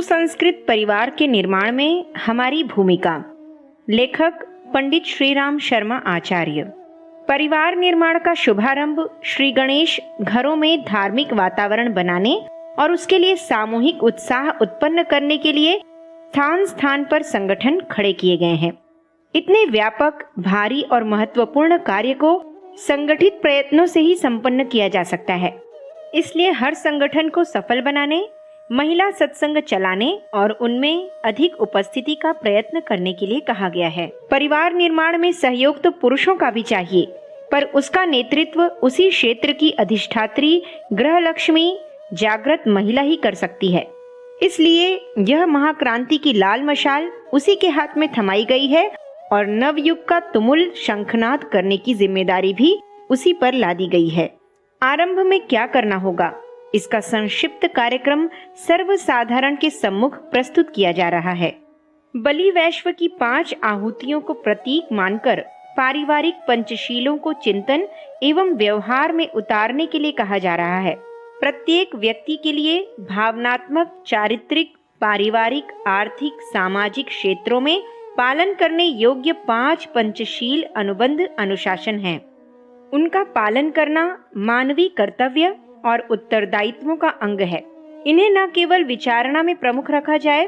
सुसंस्कृत परिवार के निर्माण में हमारी भूमिका। लेखक पंडित श्रीराम शर्मा आचार्य। परिवार निर्माण का शुभारंभ श्री गणेश घरों में धार्मिक वातावरण बनाने और उसके लिए सामूहिक उत्साह उत्पन्न करने के लिए स्थान स्थान पर संगठन खड़े किए गए हैं। इतने व्यापक, भारी और महत्वपूर्ण कार्य को संगठित प्रयत्नों से ही संपन्न किया जा सकता है। इसलिए हर संगठन को सफल बनाने, महिला सत्संग चलाने और उनमें अधिक उपस्थिति का प्रयत्न करने के लिए कहा गया है। परिवार निर्माण में सहयोग तो पुरुषों का भी चाहिए, पर उसका नेतृत्व उसी क्षेत्र की अधिष्ठात्री ग्रह लक्ष्मी जागृत महिला ही कर सकती है। इसलिए यह महाक्रांति की लाल मशाल उसी के हाथ में थमाई गई है और नवयुग का तुमुल शंखनाद करने की जिम्मेदारी भी उसी पर लादी गई है। आरंभ में क्या करना होगा, इसका संक्षिप्त कार्यक्रम सर्वसाधारण के सम्मुख प्रस्तुत किया जा रहा है। बलि वैश्व की 5 आहुतियों को प्रतीक मानकर पारिवारिक पंचशीलों को चिंतन एवं व्यवहार में उतारने के लिए कहा जा रहा है। प्रत्येक व्यक्ति के लिए भावनात्मक, चारित्रिक, पारिवारिक, आर्थिक, सामाजिक क्षेत्रों में पालन करने योग्य 5 पंचशील अनुबंध अनुशासन हैं। उनका पालन करना मानवीय कर्तव्य और उत्तरदायित्वों का अंग है। इन्हें न केवल विचारणा में प्रमुख रखा जाए,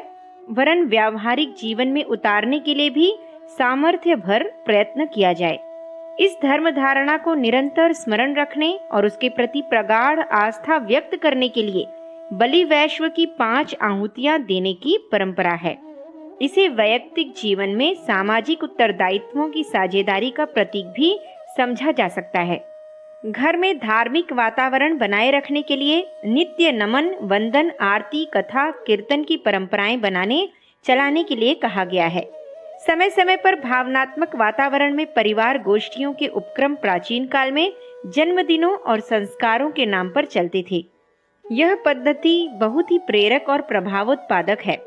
वरन व्यावहारिक जीवन में उतारने के लिए भी सामर्थ्य भर प्रयत्न किया जाए। इस धर्म धारणा को निरंतर स्मरण रखने और उसके प्रति प्रगाढ़ आस्था व्यक्त करने के लिए बलि वैश्व की 5 आहुतियां देने की परंपरा है। इसे वैयक्तिक जीवन में सामाजिक उत्तरदायित्वों की साझेदारी का प्रतीक भी समझा जा सकता है। घर में धार्मिक वातावरण बनाए रखने के लिए नित्य नमन, वंदन, आरती, कथा, कीर्तन की परंपराएं बनाने चलाने के लिए कहा गया है। समय समय पर भावनात्मक वातावरण में परिवार गोष्ठियों के उपक्रम प्राचीन काल में जन्मदिनों और संस्कारों के नाम पर चलते थे। यह पद्धति बहुत ही प्रेरक और प्रभावोत्पादक है।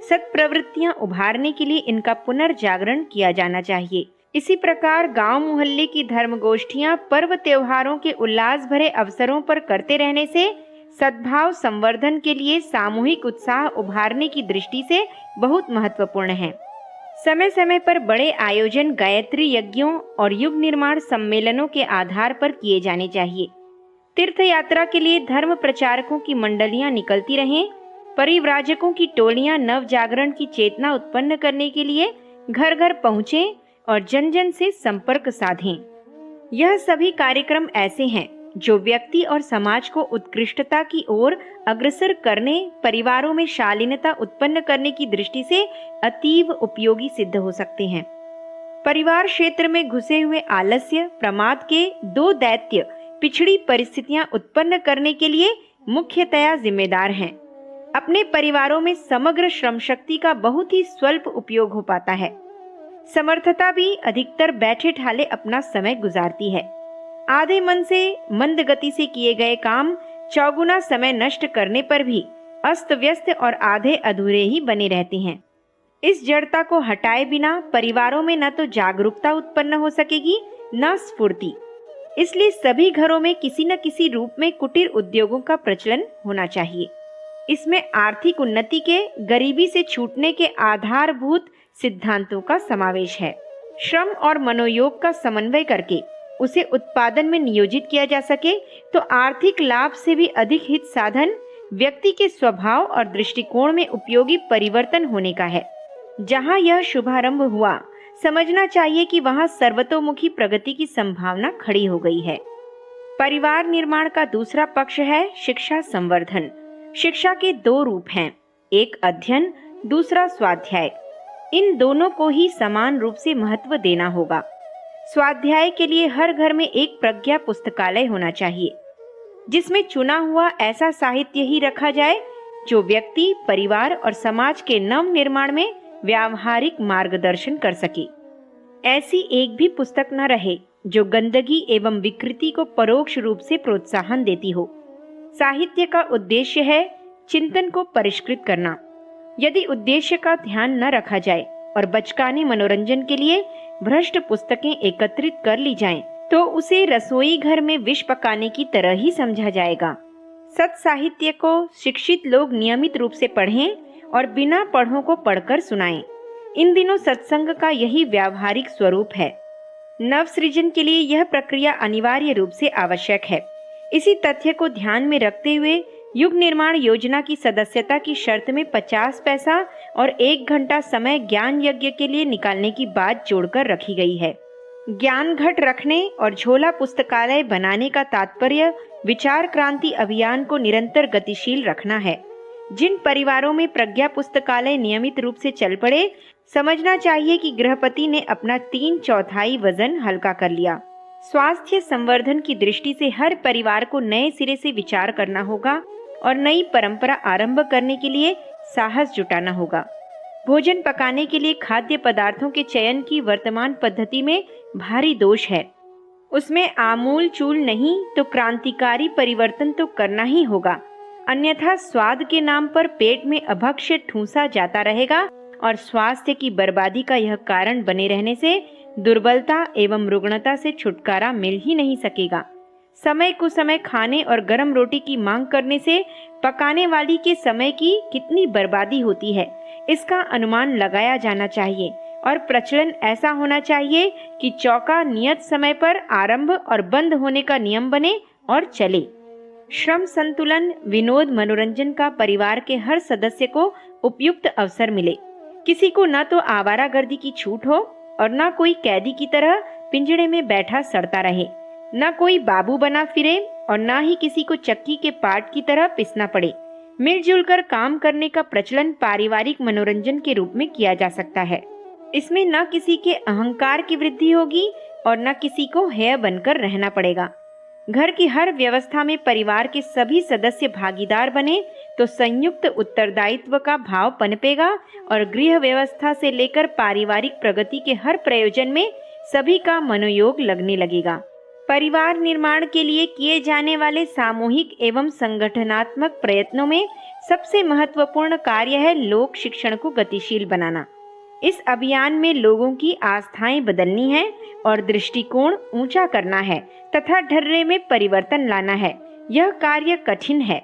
सत्प्रवृत्तियां उभारने के लिए इनका पुनर्जागरण किया जाना चाहिए। इसी प्रकार गांव मोहल्ले की धर्म गोष्ठियां पर्व त्योहारों के उल्लास भरे अवसरों पर करते रहने से सद्भाव संवर्धन के लिए सामूहिक उत्साह उभारने की दृष्टि से बहुत महत्वपूर्ण है। समय समय पर बड़े आयोजन गायत्री यज्ञों और युग निर्माण सम्मेलनों के आधार पर किए जाने चाहिए। तीर्थ यात्रा के लिए धर्म प्रचारकों की मंडलियां निकलती रहें। परिव्राजकों की टोलियां नव जागरण की चेतना उत्पन्न करने के लिए घर घर पहुँचें और जन जन से संपर्क साधें। यह सभी कार्यक्रम ऐसे हैं जो व्यक्ति और समाज को उत्कृष्टता की ओर अग्रसर करने, परिवारों में शालीनता उत्पन्न करने की दृष्टि से अतीव उपयोगी सिद्ध हो सकते हैं। परिवार क्षेत्र में घुसे हुए आलस्य, प्रमाद के 2 दैत्य पिछड़ी परिस्थितियां उत्पन्न करने के लिए मुख्यतया जिम्मेदार हैं। अपने परिवारों में समग्र श्रम शक्ति का बहुत ही स्वल्प उपयोग हो पाता है। समर्थता भी अधिकतर बैठे ठाले अपना समय गुजारती है। आधे मन से, मंद गति से किए गए काम चौगुना समय नष्ट करने पर भी अस्त व्यस्त और आधे अधूरे ही बने रहते हैं। इस जड़ता को हटाए बिना परिवारों में न तो जागरूकता उत्पन्न हो सकेगी, न स्फूर्ति। इसलिए सभी घरों में किसी न किसी रूप में कुटीर उद्योगों का प्रचलन होना चाहिए। इसमें आर्थिक उन्नति के, गरीबी से छूटने के आधारभूत सिद्धांतों का समावेश है। श्रम और मनोयोग का समन्वय करके उसे उत्पादन में नियोजित किया जा सके तो आर्थिक लाभ से भी अधिक हित साधन व्यक्ति के स्वभाव और दृष्टिकोण में उपयोगी परिवर्तन होने का है। जहां यह शुभारंभ हुआ, समझना चाहिए कि वहां सर्वतोमुखी प्रगति की संभावना खड़ी हो गई है। परिवार निर्माण का दूसरा पक्ष है शिक्षा संवर्धन। शिक्षा के 2 रूप हैं, एक अध्ययन, दूसरा स्वाध्याय। इन दोनों को ही समान रूप से महत्व देना होगा। स्वाध्याय के लिए हर घर में एक प्रज्ञा पुस्तकालय होना चाहिए, जिसमें चुना हुआ ऐसा साहित्य ही रखा जाए जो व्यक्ति, परिवार और समाज के नव निर्माण में व्यावहारिक मार्गदर्शन कर सके। ऐसी एक भी पुस्तक न रहे जो गंदगी एवं विकृति को परोक्ष रूप से प्रोत्साहन देती हो। साहित्य का उद्देश्य है चिंतन को परिष्कृत करना। यदि उद्देश्य का ध्यान न रखा जाए और बचकाने मनोरंजन के लिए भ्रष्ट पुस्तकें एकत्रित कर ली जाएं, तो उसे रसोई घर में विष पकाने की तरह ही समझा जाएगा। सत साहित्य को शिक्षित लोग नियमित रूप से पढ़ें और बिना पढ़ों को पढ़कर सुनाएं। इन दिनों सत्संग का यही व्यावहारिक स्वरूप है। नव सृजन के लिए यह प्रक्रिया अनिवार्य रूप से आवश्यक है। इसी तथ्य को ध्यान में रखते हुए युग निर्माण योजना की सदस्यता की शर्त में 50 पैसा और 1 घंटा समय ज्ञान यज्ञ के लिए निकालने की बात जोड़कर रखी गई है। ज्ञान घट रखने और झोला पुस्तकालय बनाने का तात्पर्य विचार क्रांति अभियान को निरंतर गतिशील रखना है। जिन परिवारों में प्रज्ञा पुस्तकालय नियमित रूप से चल पड़े, समझना चाहिए कि गृहपति ने अपना 3/4 वजन हल्का कर लिया। स्वास्थ्य संवर्धन की दृष्टि से हर परिवार को नए सिरे से विचार करना होगा और नई परंपरा आरंभ करने के लिए साहस जुटाना होगा। भोजन पकाने के लिए खाद्य पदार्थों के चयन की वर्तमान पद्धति में भारी दोष है। उसमें आमूल चूल नहीं तो क्रांतिकारी परिवर्तन तो करना ही होगा, अन्यथा स्वाद के नाम पर पेट में अभक्ष्य ठूंसा जाता रहेगा और स्वास्थ्य की बर्बादी का यह कारण बने रहने से दुर्बलता एवं रुग्णता से छुटकारा मिल ही नहीं सकेगा। समय कुसमय खाने और गर्म रोटी की मांग करने से पकाने वाली के समय की कितनी बर्बादी होती है, इसका अनुमान लगाया जाना चाहिए और प्रचलन ऐसा होना चाहिए कि चौका नियत समय पर आरंभ और बंद होने का नियम बने और चले। श्रम संतुलन, विनोद, मनोरंजन का परिवार के हर सदस्य को उपयुक्त अवसर मिले। किसी को न तो आवारागर्दी की छूट हो और न कोई कैदी की तरह पिंजड़े में बैठा सड़ता रहे, न कोई बाबू बना फिरे और न ही किसी को चक्की के पाट की तरह पिसना पड़े। मिलजुल कर काम करने का प्रचलन पारिवारिक मनोरंजन के रूप में किया जा सकता है। इसमें न किसी के अहंकार की वृद्धि होगी और न किसी को हेय बनकर रहना पड़ेगा। घर की हर व्यवस्था में परिवार के सभी सदस्य भागीदार बने तो संयुक्त उत्तरदायित्व का भाव पनपेगा और गृह व्यवस्था से लेकर पारिवारिक प्रगति के हर प्रयोजन में सभी का मनोयोग लगने लगेगा। परिवार निर्माण के लिए किए जाने वाले सामूहिक एवं संगठनात्मक प्रयत्नों में सबसे महत्वपूर्ण कार्य है लोक शिक्षण को गतिशील बनाना। इस अभियान में लोगों की आस्थाएं बदलनी है और दृष्टिकोण ऊंचा करना है तथा ढर्रे में परिवर्तन लाना है। यह कार्य कठिन है।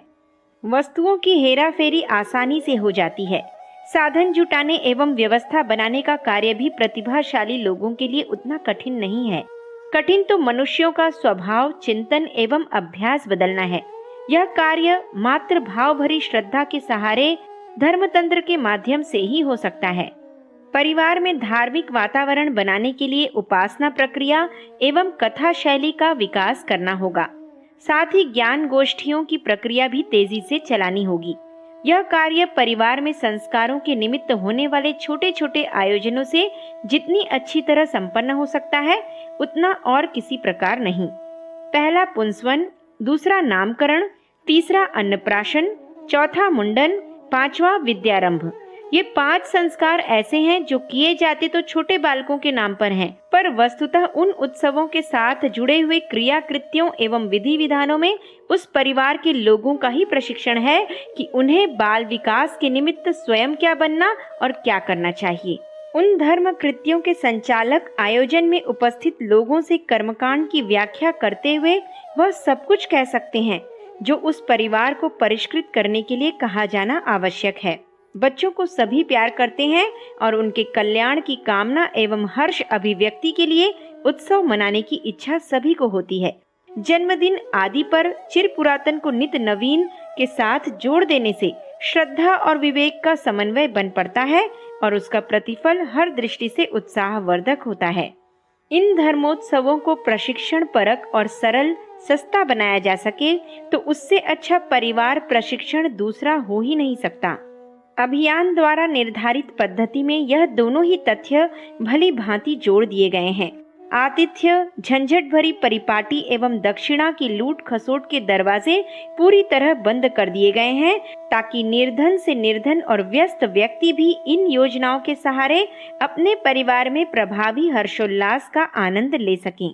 वस्तुओं की हेराफेरी आसानी से हो जाती है। साधन जुटाने एवं व्यवस्था बनाने का कार्य भी प्रतिभाशाली लोगों के लिए उतना कठिन नहीं है। कठिन तो मनुष्यों का स्वभाव, चिंतन एवं अभ्यास बदलना है। यह कार्य मात्र भाव भरी श्रद्धा के सहारे धर्मतंत्र के माध्यम से ही हो सकता है। परिवार में धार्मिक वातावरण बनाने के लिए उपासना प्रक्रिया एवं कथा शैली का विकास करना होगा। साथ ही ज्ञान गोष्ठियों की प्रक्रिया भी तेजी से चलानी होगी। यह कार्य परिवार में संस्कारों के निमित्त होने वाले छोटे छोटे आयोजनों से जितनी अच्छी तरह संपन्न हो सकता है उतना और किसी प्रकार नहीं। पहला पुंसवन, दूसरा नामकरण, तीसरा अन्नप्राशन, चौथा मुंडन, पांचवा विद्यारंभ। ये 5 संस्कार ऐसे हैं जो किए जाते तो छोटे बालकों के नाम पर हैं, पर वस्तुतः उन उत्सवों के साथ जुड़े हुए क्रिया कृत्यों एवं विधि विधानों में उस परिवार के लोगों का ही प्रशिक्षण है कि उन्हें बाल विकास के निमित्त स्वयं क्या बनना और क्या करना चाहिए। उन धर्म कृत्यों के संचालक आयोजन में उपस्थित लोगों से कर्मकांड की व्याख्या करते हुए वह सब कुछ कह सकते हैं जो उस परिवार को परिष्कृत करने के लिए कहा जाना आवश्यक है। बच्चों को सभी प्यार करते हैं और उनके कल्याण की कामना एवं हर्ष अभिव्यक्ति के लिए उत्सव मनाने की इच्छा सभी को होती है। जन्मदिन आदि पर चिर पुरातन को नित नवीन के साथ जोड़ देने से श्रद्धा और विवेक का समन्वय बन पड़ता है और उसका प्रतिफल हर दृष्टि से उत्साहवर्धक होता है। इन धर्मोत्सवों को प्रशिक्षण परक और सरल सस्ता बनाया जा सके तो उससे अच्छा परिवार प्रशिक्षण दूसरा हो ही नहीं सकता। अभियान द्वारा निर्धारित पद्धति में यह दोनों ही तथ्य भली भांति जोड़ दिए गए हैं। आतिथ्य, झंझट भरी परिपाटी एवं दक्षिणा की लूट खसोट के दरवाजे पूरी तरह बंद कर दिए गए हैं ताकि निर्धन से निर्धन और व्यस्त व्यक्ति भी इन योजनाओं के सहारे अपने परिवार में प्रभावी हर्षोल्लास का आनंद ले सकें।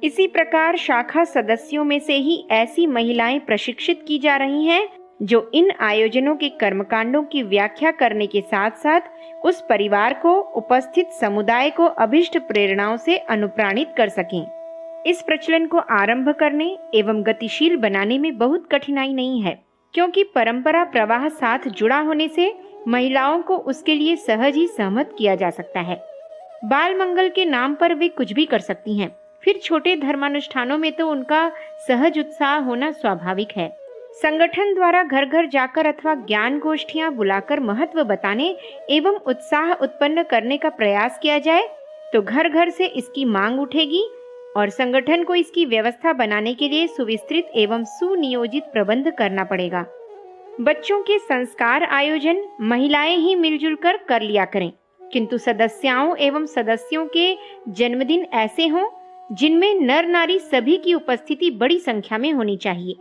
इसी प्रकार शाखा सदस्यों में से ही ऐसी महिलाएं प्रशिक्षित की जा रही हैं जो इन आयोजनों के कर्मकांडों की व्याख्या करने के साथ साथ उस परिवार को, उपस्थित समुदाय को अभिष्ट प्रेरणाओं से अनुप्राणित कर सकें। इस प्रचलन को आरंभ करने एवं गतिशील बनाने में बहुत कठिनाई नहीं है, क्योंकि परंपरा प्रवाह साथ जुड़ा होने से महिलाओं को उसके लिए सहज ही सहमत किया जा सकता है। बाल मंगल के नाम पर वे कुछ भी कर सकती हैं। फिर छोटे धर्मानुष्ठानों में तो उनका सहज उत्साह होना स्वाभाविक है। संगठन द्वारा घर घर जाकर अथवा ज्ञान गोष्ठियां बुलाकर महत्व बताने एवं उत्साह उत्पन्न करने का प्रयास किया जाए तो घर घर से इसकी मांग उठेगी और संगठन को इसकी व्यवस्था बनाने के लिए सुविस्तृत एवं सुनियोजित प्रबंध करना पड़ेगा। बच्चों के संस्कार आयोजन महिलाएं ही मिलजुल कर लिया करें, किंतु सदस्याओं एवं सदस्यों के जन्मदिन ऐसे हों जिनमें नर नारी सभी की उपस्थिति बड़ी संख्या में होनी चाहिए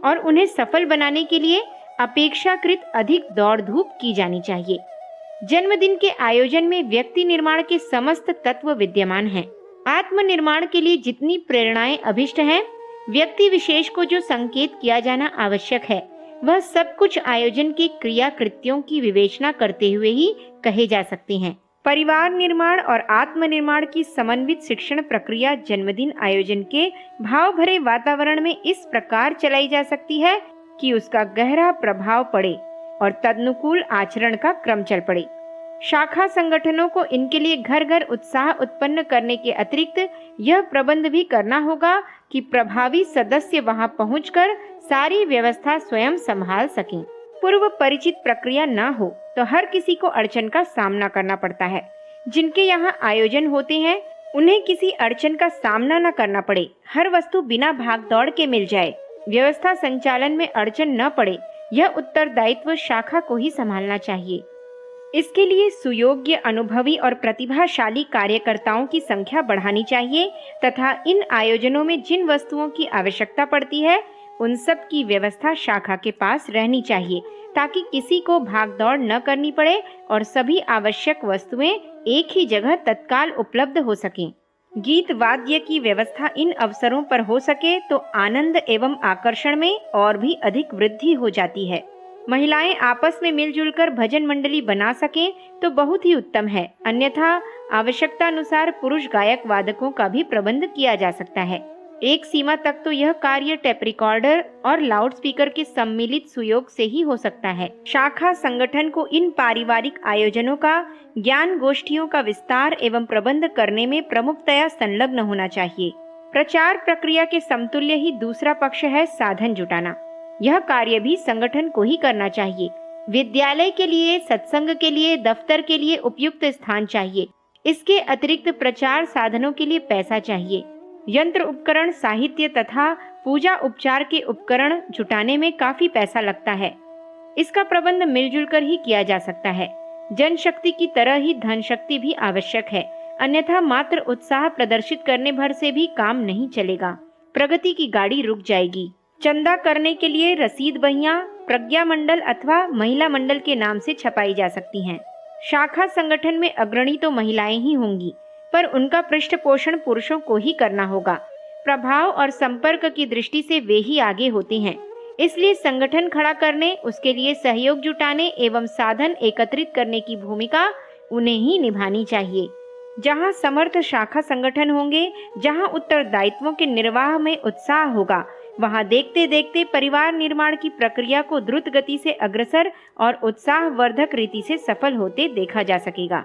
और उन्हें सफल बनाने के लिए अपेक्षाकृत अधिक दौड़ धूप की जानी चाहिए। जन्मदिन के आयोजन में व्यक्ति निर्माण के समस्त तत्व विद्यमान हैं। आत्म निर्माण के लिए जितनी प्रेरणाएं अभिष्ट हैं, व्यक्ति विशेष को जो संकेत किया जाना आवश्यक है, वह सब कुछ आयोजन के क्रिया कृत्यों की विवेचना करते हुए ही कहे जा सकते हैं। परिवार निर्माण और आत्म निर्माण की समन्वित शिक्षण प्रक्रिया जन्मदिन आयोजन के भाव भरे वातावरण में इस प्रकार चलाई जा सकती है कि उसका गहरा प्रभाव पड़े और तदनुकूल आचरण का क्रम चल पड़े। शाखा संगठनों को इनके लिए घर घर उत्साह उत्पन्न करने के अतिरिक्त यह प्रबंध भी करना होगा कि प्रभावी सदस्य वहां पहुंचकर सारी व्यवस्था स्वयं संभाल सकें। पूर्व परिचित प्रक्रिया न हो तो हर किसी को अड़चन का सामना करना पड़ता है। जिनके यहाँ आयोजन होते हैं उन्हें किसी अड़चन का सामना न करना पड़े, हर वस्तु बिना भाग दौड़ के मिल जाए, व्यवस्था संचालन में अड़चन न पड़े, यह उत्तरदायित्व शाखा को ही संभालना चाहिए। इसके लिए सुयोग्य, अनुभवी और प्रतिभाशाली कार्यकर्ताओं की संख्या बढ़ानी चाहिए तथा इन आयोजनों में जिन वस्तुओं की आवश्यकता पड़ती है उन सब की व्यवस्था शाखा के पास रहनी चाहिए ताकि किसी को भागदौड़ न करनी पड़े और सभी आवश्यक वस्तुएं एक ही जगह तत्काल उपलब्ध हो सकें। गीत वाद्य की व्यवस्था इन अवसरों पर हो सके तो आनंद एवं आकर्षण में और भी अधिक वृद्धि हो जाती है। महिलाएं आपस में मिलजुल कर भजन मंडली बना सकें तो बहुत ही उत्तम है, अन्यथा आवश्यकता अनुसार पुरुष गायक वादकों का भी प्रबंध किया जा सकता है। एक सीमा तक तो यह कार्य टेप रिकॉर्डर और लाउड स्पीकर के सम्मिलित सुयोग से ही हो सकता है। शाखा संगठन को इन पारिवारिक आयोजनों का, ज्ञान गोष्ठियों का विस्तार एवं प्रबंध करने में प्रमुखतया संलग्न होना चाहिए। प्रचार प्रक्रिया के समतुल्य ही दूसरा पक्ष है साधन जुटाना। यह कार्य भी संगठन को ही करना चाहिए। विद्यालय के लिए, सत्संग के लिए, दफ्तर के लिए उपयुक्त स्थान चाहिए। इसके अतिरिक्त प्रचार साधनों के लिए पैसा चाहिए। यंत्र उपकरण, साहित्य तथा पूजा उपचार के उपकरण जुटाने में काफी पैसा लगता है। इसका प्रबंध मिलजुल कर ही किया जा सकता है। जनशक्ति की तरह ही धन शक्ति भी आवश्यक है, अन्यथा मात्र उत्साह प्रदर्शित करने भर से भी काम नहीं चलेगा। प्रगति की गाड़ी रुक जाएगी। चंदा करने के लिए रसीद बहियां प्रज्ञा मंडल अथवा महिला मंडल के नाम से छपाई जा सकती हैं। शाखा संगठन में अग्रणी तो महिलाएं ही होंगी, पर उनका पृष्ठपोषण पुरुषों को ही करना होगा। प्रभाव और संपर्क की दृष्टि से वे ही आगे होते हैं। इसलिए संगठन खड़ा करने, उसके लिए सहयोग जुटाने एवं साधन एकत्रित करने की भूमिका उन्हें ही निभानी चाहिए। जहां समर्थ शाखा संगठन होंगे, जहां उत्तरदायित्वों के निर्वाह में उत्साह होगा, वहां देखते देखते परिवार निर्माण की प्रक्रिया को द्रुत गति से अग्रसर और उत्साहवर्धक रीति से सफल होते देखा जा सकेगा।